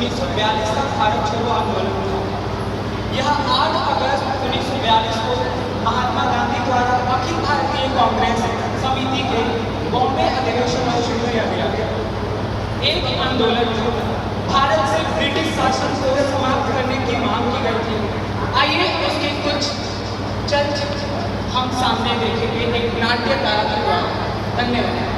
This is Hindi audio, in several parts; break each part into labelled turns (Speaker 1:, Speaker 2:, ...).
Speaker 1: 1942 का भारत छोड़ो आंदोलन था। यह 8 अगस्त 1942 को महात्मा गांधी द्वारा अखिल भारतीय कांग्रेस समिति के बॉम्बे अधिवेशन में शुरू किया गया। एक आंदोलन जो भारत से ब्रिटिश शासन को समाप्त करने की मांग की गई थी। आइए उसके कुछ चलचित्र हम सामने देखेंगे एक नाट्यकारा के द्वारा। धन्यवाद।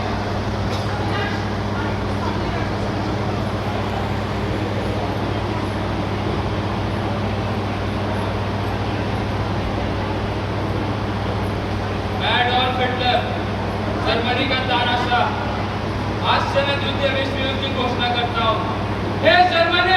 Speaker 2: जर्मनी का तानाशाह, आज से मैं द्वितीय विश्व युद्ध की घोषणा करता हूँ। हे जर्मनी!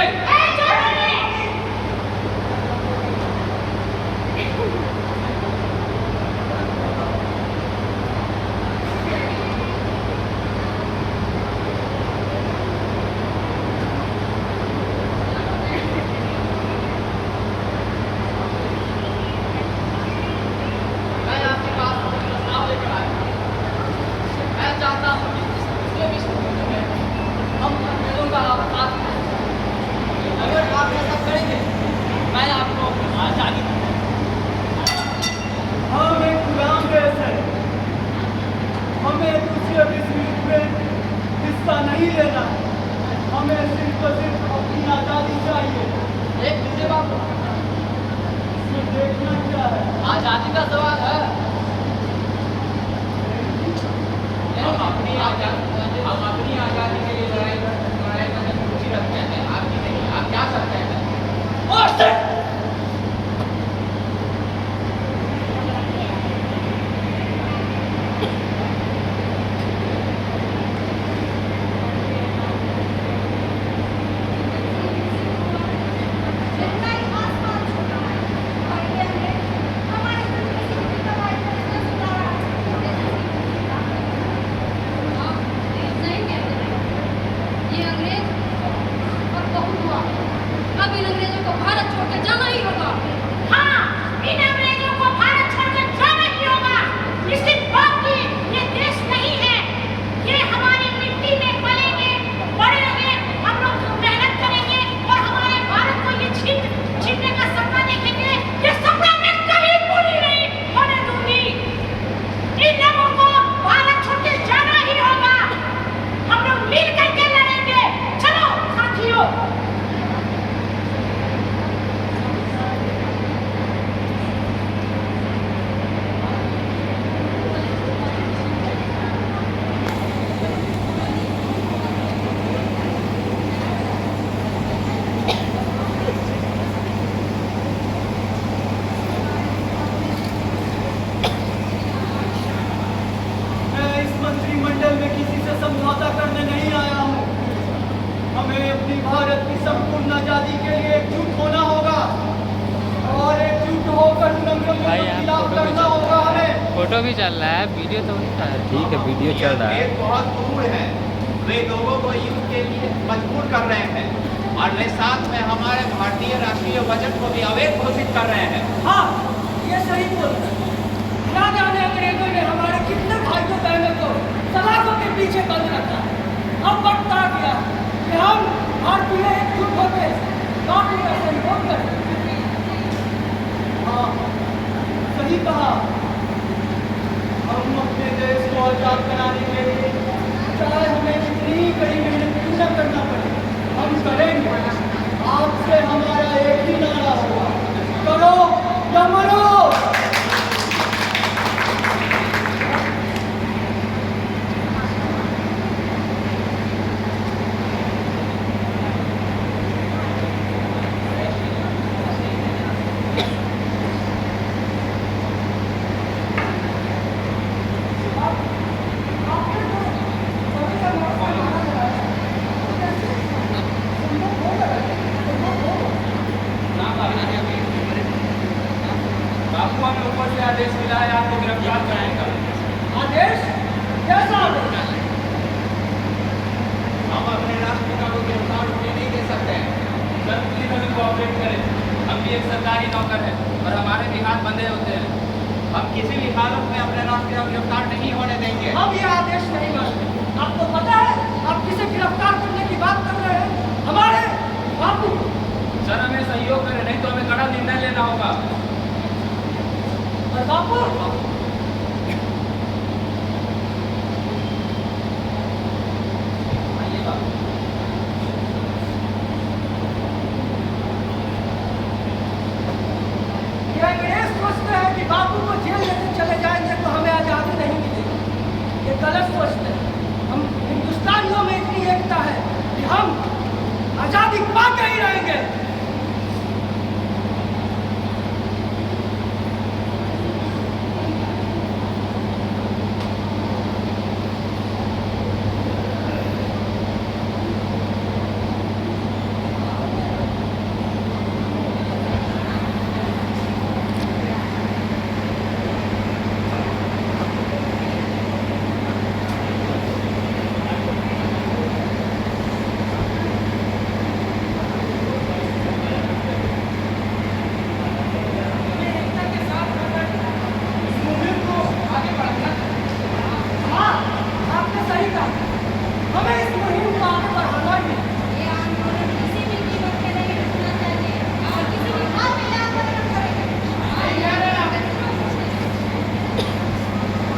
Speaker 3: नहीं लेना, हमें सिर्फ और सिर्फ अपनी आजादी चाहिए।
Speaker 4: एक दूसरे बात
Speaker 3: इसमें देखना क्या है?
Speaker 4: आजादी का सवाल है। हम अपनी आजादी के लिए लड़ाई करने में रुचि रखते हैं। आपकी नहीं, आप क्या करते हैं?
Speaker 5: फोटो भी चल रहा है, वीडियो तो नहीं था। ठीक है, वीडियो चल रहा है।
Speaker 6: बहुत दूर है, वे लोगों को युद्ध के लिए मजबूर कर रहे हैं और वे साथ में हमारे भारतीय राष्ट्रीय बजट को भी अवैध घोषित कर रहे हैं।
Speaker 3: हाँ, ये सही बोल रहे हैं। ना जाने अंग्रेजों ने हमारे कितने भाइयों बहनों को सलाखों के पीछे बंद रखा। अब वक्त आ गया कि हम भारतीय एकजुट होकर गांधी का सहयोग करें। हाँ, सही कहा। हम अपने देश को आजाद कराने के लिए चाहे हमें कितनी कड़ी मेहनत क्यों न करना पड़े, हम करेंगे। आपसे हमारा एक ही नारा होगा, करो या मरो।
Speaker 2: आदेश मिला है, आपको गिरफ्तार कराएगा।
Speaker 3: आदेश? कैसा आदेश?
Speaker 6: हम अपने राष्ट्रपिता को गिरफ्तार होने नहीं दे सकते हैं।
Speaker 2: सर प्लीज हमें कोऑपरेट करें। हम भी एक सरकारी नौकर हैं और हमारे भी हाथ बंधे होते हैं।
Speaker 6: हम किसी भी हालत में अपने राष्ट्रपिता को गिरफ्तार नहीं होने देंगे।
Speaker 3: हम ये आदेश नहीं मानते। आपको पता है आप किसे गिरफ्तार करने की बात कर रहे हैं? हमारे
Speaker 2: सर हमें सहयोग करें, नहीं तो हमें कड़ा निर्णय लेना होगा।
Speaker 3: और बापू
Speaker 4: आइए बाबू।
Speaker 3: ये अंग्रेज सोचते हैं कि बापू को जेल लेके चले जाएंगे तो हमें आज़ादी नहीं मिलेगी। ये गलत सोचते हैं। हम हिंदुस्तानियों में इतनी एकता है कि हम आज़ादी पाके ही रहेंगे। ये एकता के साथ रहकर इस मुहिम को आगे बढ़ाना चाहिए। हाँ, आपने सही कहा। हमें इस मुहिम को आगे बढ़ाना ही है।
Speaker 7: ये आंदोलन किसी भी कीमत पे नहीं रुकना चाहिए और किसी भी हाल में आंदोलन करेंगे।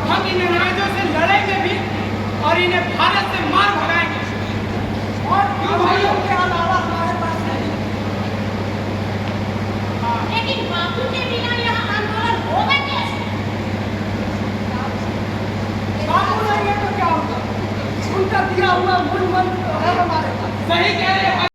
Speaker 3: हम इन अंग्रेजों से लड़ेंगे भी और इन्हें भारत से मार भगाएंगे। और भाइयों के अलावा हमारे पास नहीं।
Speaker 7: लेकिन बापू के बिना यह आंदोलन होगा कैसे?
Speaker 3: बापू नहीं है तो क्या होगा? उनका दिया हुआ मूल मंत्र तो है हमारे पास।
Speaker 2: सही कह रहे हैं